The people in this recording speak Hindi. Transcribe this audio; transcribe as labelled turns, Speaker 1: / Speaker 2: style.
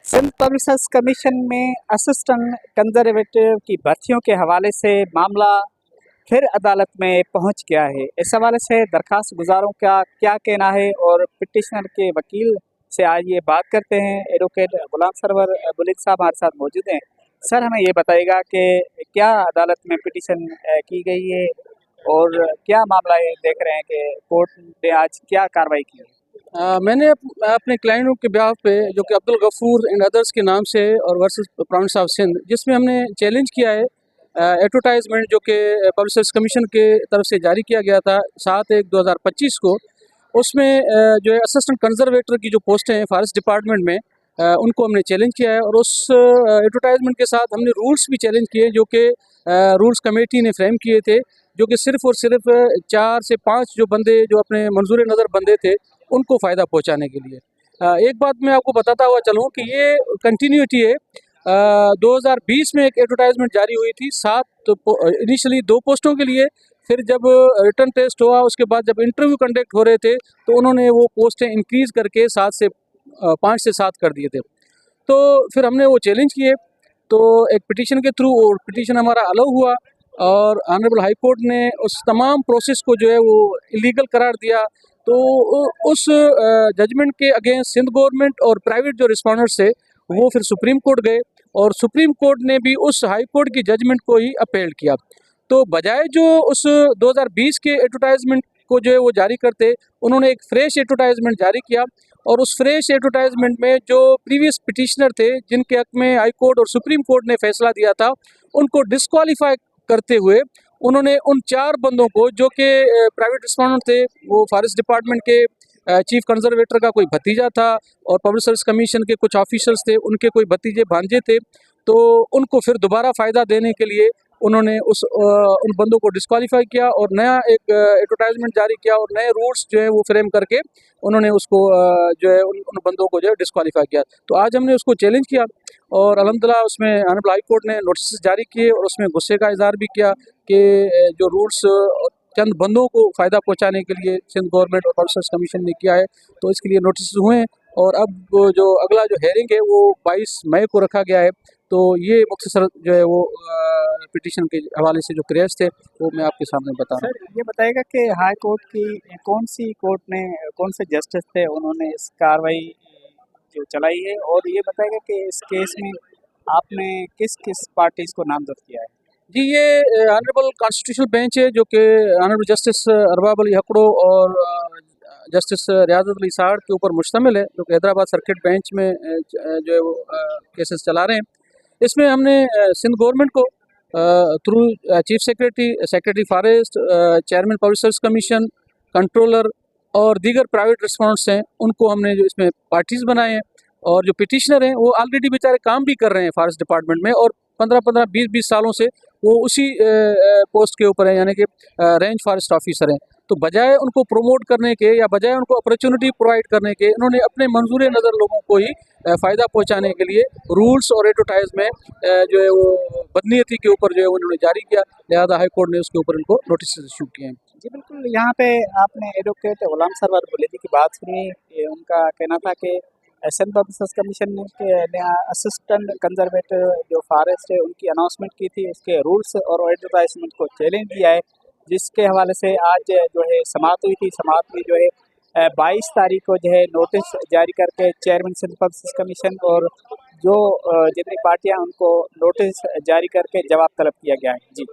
Speaker 1: सिंध पब्लिक सर्विस कमीशन में असिस्टेंट कंजर्वेटर की भर्तियों के हवाले से मामला फिर अदालत में पहुंच गया है। इस हवाले से दरखास्त गुजारों का क्या कहना है और पिटिशनर के वकील से आज ये बात करते हैं। एडवोकेट गुलाम सरवर बुलिक साहब हमारे साथ मौजूद हैं। सर, हमें ये बताइएगा कि क्या अदालत में पिटिशन की गई है और क्या मामला है, देख रहे हैं कि कोर्ट ने आज क्या कार्रवाई की है।
Speaker 2: मैंने अपने क्लाइंटों के ब्याह पे जो कि अब्दुल गफूर एंड अदर्स के नाम से और वर्सेस प्रोविंस ऑफ सिंध, जिसमें हमने चैलेंज किया है एडवर्टाइजमेंट जो कि पब्लिक सर्विस कमीशन के तरफ से जारी किया गया था 7/1/2025 को। उसमें जो है असिस्टेंट कंजर्वेटर की जो पोस्टें हैं फॉरेस्ट डिपार्टमेंट में, उनको हमने चैलेंज किया है और उस एडवर्टाइजमेंट के साथ हमने रूल्स भी चैलेंज किए जो कि रूल्स कमेटी ने फ्रेम किए थे, जो कि सिर्फ़ और सिर्फ 4 से 5 जो बंदे जो अपने मंजूर नज़र बंदे थे उनको फ़ायदा पहुंचाने के लिए। एक बात मैं आपको बताता हुआ चलूँ कि ये कंटिन्यूटी है। 2020 में एक एडवर्टाइजमेंट जारी हुई थी, 7 इनिशियली 2 पोस्टों के लिए। फिर जब रिटर्न टेस्ट हुआ, उसके बाद जब इंटरव्यू कंडक्ट हो रहे थे तो उन्होंने वो पोस्टें इंक्रीज़ करके 5 से 7 कर दिए थे। तो फिर हमने वो चैलेंज किए, तो एक पिटीशन के थ्रू और पिटीशन हमारा अलाउ हुआ और ऑनरेबल हाई कोर्ट ने उस तमाम प्रोसेस को जो है वो इलीगल करार दिया। तो उस जजमेंट के अगेंस्ट सिंध गवर्नमेंट और प्राइवेट जो रिस्पॉन्डर्स थे वो फिर सुप्रीम कोर्ट गए और सुप्रीम कोर्ट ने भी उस हाई कोर्ट की जजमेंट को ही अपील किया। तो बजाय जो उस 2020 के एडवर्टाइजमेंट को जो है वो जारी करते, उन्होंने एक फ्रेश एडवर्टाइजमेंट जारी किया और उस फ्रेश एडवर्टाइजमेंट में जो प्रीवियस पिटिशनर थे जिनके हक में हाई कोर्ट और सुप्रीम कोर्ट ने फैसला दिया था, उनको डिस्क्वालीफाई करते हुए उन्होंने उन 4 बंदों को जो कि प्राइवेट रिस्पॉन्डेंट थे, वो फॉरेस्ट डिपार्टमेंट के चीफ कंजर्वेटर का कोई भतीजा था और पब्लिक सर्विस कमीशन के कुछ ऑफिसर्स थे, उनके कोई भतीजे भांजे थे। तो उनको फिर दोबारा फ़ायदा देने के लिए उन्होंने उन बंदों को डिस्क्वालीफाई किया और नया एक एडवर्टाइजमेंट जारी किया और नए रूल्स जो है वो फ्रेम करके उन्होंने उसको जो है उन बंदों को जो है डिस्क्वालीफाई किया। तो आज हमने उसको चैलेंज किया और अल्हम्दुलिल्लाह उसमें ऑनरेबल हाई कोर्ट ने नोटिस जारी किए और उसमें गुस्से का इज़हार भी किया कि जो रूल्स चंद बंदों को फ़ायदा पहुंचाने के लिए सिंध गवर्नमेंट और पब्लिक सर्विस कमीशन ने किया है, तो इसके लिए नोटिस हुए हैं और अब जो अगला जो हेयरिंग है वो 22 मई को रखा गया है। तो ये मुख्तसर जो है वो पिटीशन के हवाले से जो क्रेज थे वो मैं आपके सामने बता रहा हूँ।
Speaker 1: सर, ये बताएगा कि हाई कोर्ट की कौन सी कोर्ट ने, कौन से जस्टिस थे, उन्होंने इस कार्रवाई जो चलाई है और ये बताएगा कि इस केस में आपने किस किस पार्टीज को नामजद किया है।
Speaker 2: जी, ये ऑनरेबल कॉन्स्टिट्यूशनल बेंच है जो कि ऑनरेबल जस्टिस अरबाब अली हकड़ो और जस्टिस रियाजत अली साड़ के ऊपर मुश्तमिल है, जो कि हैदराबाद सर्किट बेंच में जो है वो केसेस चला रहे हैं। इसमें हमने सिंध गवर्नमेंट को through chief secretary forest, chairman public service commission, controller और दीगर प्राइवेट रिस्पॉन्ड्स हैं, उनको हमने जो इसमें पार्टीज बनाए हैं और जो पिटिशनर हैं वो ऑलरेडी बेचारे काम भी कर रहे हैं फॉरेस्ट डिपार्टमेंट में और 15-15, 20-20 सालों से वो उसी पोस्ट के ऊपर है, यानी कि रेंज फॉरेस्ट ऑफिसर हैं। तो बजाय उनको प्रमोट करने के या बजाय उनको अपॉर्चुनिटी प्रोवाइड करने के, इन्होंने अपने मंजूर नज़र लोगों को ही फ़ायदा पहुंचाने के लिए रूल्स और एडवर्टाइज में जो है वो बदनीयती के ऊपर जो है उन्होंने जारी किया। लिहाजा हाई कोर्ट ने उसके ऊपर इनको नोटिस इशू किए हैं।
Speaker 1: जी बिल्कुल, यहाँ पे आपने एडवोकेट गुलाम सरवर बुलेदी की बात सुनी। उनका कहना था कि सिंध पब्लिक सर्विस कमीशन ने असिस्टेंट कंजर्वेटर जो फॉरेस्ट है उनकी अनाउंसमेंट की थी, उसके रूल्स और एडवर्टाइजमेंट को चैलेंज किया है, जिसके हवाले से आज जो है समाअत हुई थी। समाअत में जो है 22 तारीख को जो है नोटिस जारी करके chairman Sindh public service commission और जो जितनी पार्टियां उनको नोटिस जारी करके जवाब तलब किया गया है। जी।